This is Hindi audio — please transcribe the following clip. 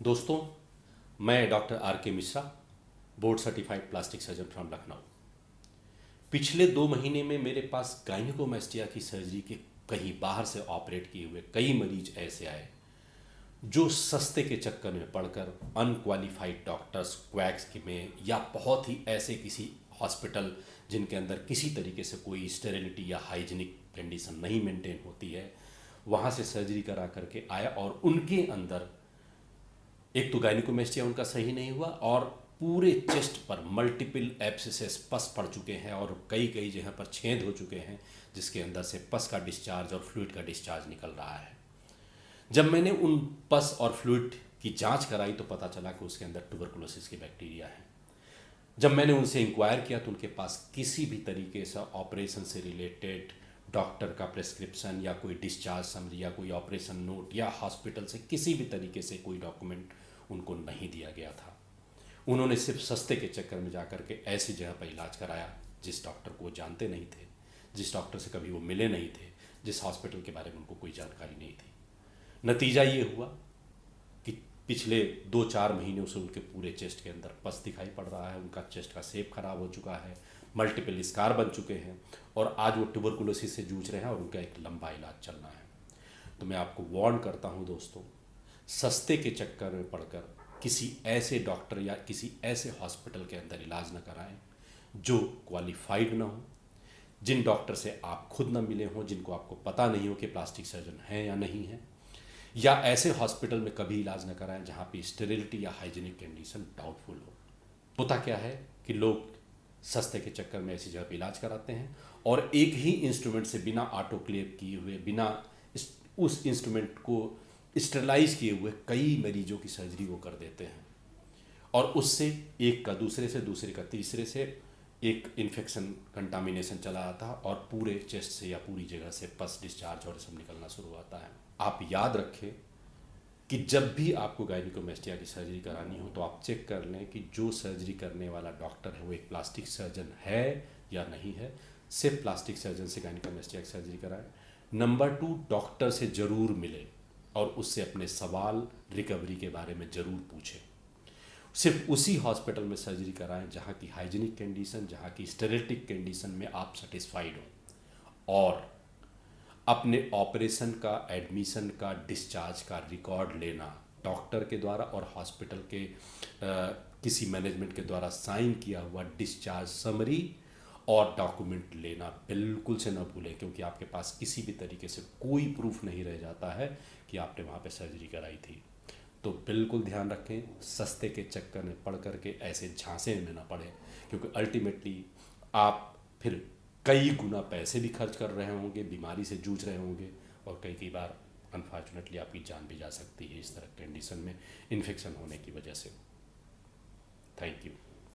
दोस्तों, मैं डॉक्टर आर के Mishra, board certified plastic surgeon from Lucknow. पिछले 2 महीने में मेरे पास गायनिकोमेस्टिया की सर्जरी के कहीं बाहर से ऑपरेट किए हुए कई मरीज ऐसे आए जो सस्ते के चक्कर में पड़कर अनक्वालिफाइड डॉक्टर्स क्वैक्स के में या बहुत ही ऐसे किसी हॉस्पिटल जिनके अंदर किसी तरीके से कोई स्टेरिलिटी या हाइजीनिक कंडीशन नहीं मेंटेन होती है, वहाँ से सर्जरी करा करके आया और उनके अंदर एक तो गायनिकोमेस्टिया उनका सही नहीं हुआ और पूरे चेस्ट पर मल्टीपल एब्सिसेस पस पड़ चुके हैं और कई कई जगह पर छेद हो चुके हैं जिसके अंदर से पस का डिस्चार्ज और फ्लूइड का डिस्चार्ज निकल रहा है। जब मैंने उन पस और फ्लूइड की जांच कराई तो पता चला कि उसके अंदर ट्यूबरकुलोसिस की बैक्टीरिया है। जब मैंने उनसे इंक्वायर किया तो उनके पास किसी भी तरीके से ऑपरेशन से रिलेटेड डॉक्टर का प्रेस्क्रिप्शन या कोई डिस्चार्ज समरी या कोई ऑपरेशन नोट या हॉस्पिटल से किसी भी तरीके से कोई डॉक्यूमेंट उनको नहीं दिया गया था। उन्होंने सिर्फ सस्ते के चक्कर में जाकर के ऐसी जगह पर इलाज कराया जिस डॉक्टर को वो जानते नहीं थे, जिस डॉक्टर से कभी वो मिले नहीं थे, जिस हॉस्पिटल के बारे में उनको कोई जानकारी नहीं थी। नतीजा ये हुआ कि पिछले 2-4 महीनों से उनके पूरे चेस्ट के अंदर पस दिखाई पड़ रहा है, उनका चेस्ट का शेप खराब हो चुका है, मल्टीपल स्कार बन चुके हैं और आज वो ट्यूबरकुलोसिस से जूझ रहे हैं और उनका एक लंबा इलाज चलना है। तो मैं आपको वार्न करता हूँ दोस्तों, सस्ते के चक्कर में पड़कर किसी ऐसे डॉक्टर या किसी ऐसे हॉस्पिटल के अंदर इलाज न कराएं जो क्वालिफाइड ना हो, जिन डॉक्टर से आप खुद ना मिले हों, जिनको आपको पता नहीं हो कि प्लास्टिक सर्जन है या नहीं है, या ऐसे हॉस्पिटल में कभी इलाज न कराएं जहाँ पे स्टेरिलिटी या हाइजीनिक कंडीशन डाउटफुल हो। होता क्या है कि लोग सस्ते के चक्कर में ऐसी जगह पे इलाज कराते हैं और एक ही इंस्ट्रूमेंट से बिना ऑटोक्लेव किए हुए, बिना उस इंस्ट्रूमेंट को स्टरलाइज किए हुए कई मरीजों की सर्जरी वो कर देते हैं और उससे एक का दूसरे से, दूसरे का तीसरे से एक इन्फेक्शन कंटामिनेशन चला आता है और पूरे चेस्ट से या पूरी जगह से पस डिस्चार्ज और सब निकलना शुरू होता है। आप याद रखें कि जब भी आपको गायनिकोमेस्टिया की सर्जरी करानी हो तो आप चेक कर लें कि जो सर्जरी करने वाला डॉक्टर है वो एक प्लास्टिक सर्जन है या नहीं है। सिर्फ प्लास्टिक सर्जन से गायनिकोमेस्टिया की सर्जरी कराएं। नंबर 2, डॉक्टर से ज़रूर मिलें और उससे अपने सवाल रिकवरी के बारे में ज़रूर पूछें। सिर्फ उसी हॉस्पिटल में सर्जरी कराएं जहाँ की हाइजीनिक कंडीशन, जहाँ की स्टेरिलिटिक कंडीशन में आप सेटिस्फाइड हो और अपने ऑपरेशन का, एडमिशन का, डिस्चार्ज का रिकॉर्ड लेना डॉक्टर के द्वारा और हॉस्पिटल के किसी मैनेजमेंट के द्वारा साइन किया हुआ डिस्चार्ज समरी और डॉक्यूमेंट लेना बिल्कुल से न भूलें, क्योंकि आपके पास किसी भी तरीके से कोई प्रूफ नहीं रह जाता है कि आपने वहाँ पे सर्जरी कराई थी। तो बिल्कुल ध्यान रखें, सस्ते के चक्कर में पड़ करके ऐसे झांसे में ना पड़े, क्योंकि अल्टीमेटली आप फिर कई गुना पैसे भी खर्च कर रहे होंगे, बीमारी से जूझ रहे होंगे और कई बार अनफॉर्चुनेटली आपकी जान भी जा सकती है इस तरह कंडीशन में इन्फेक्शन होने की वजह से। Thank you.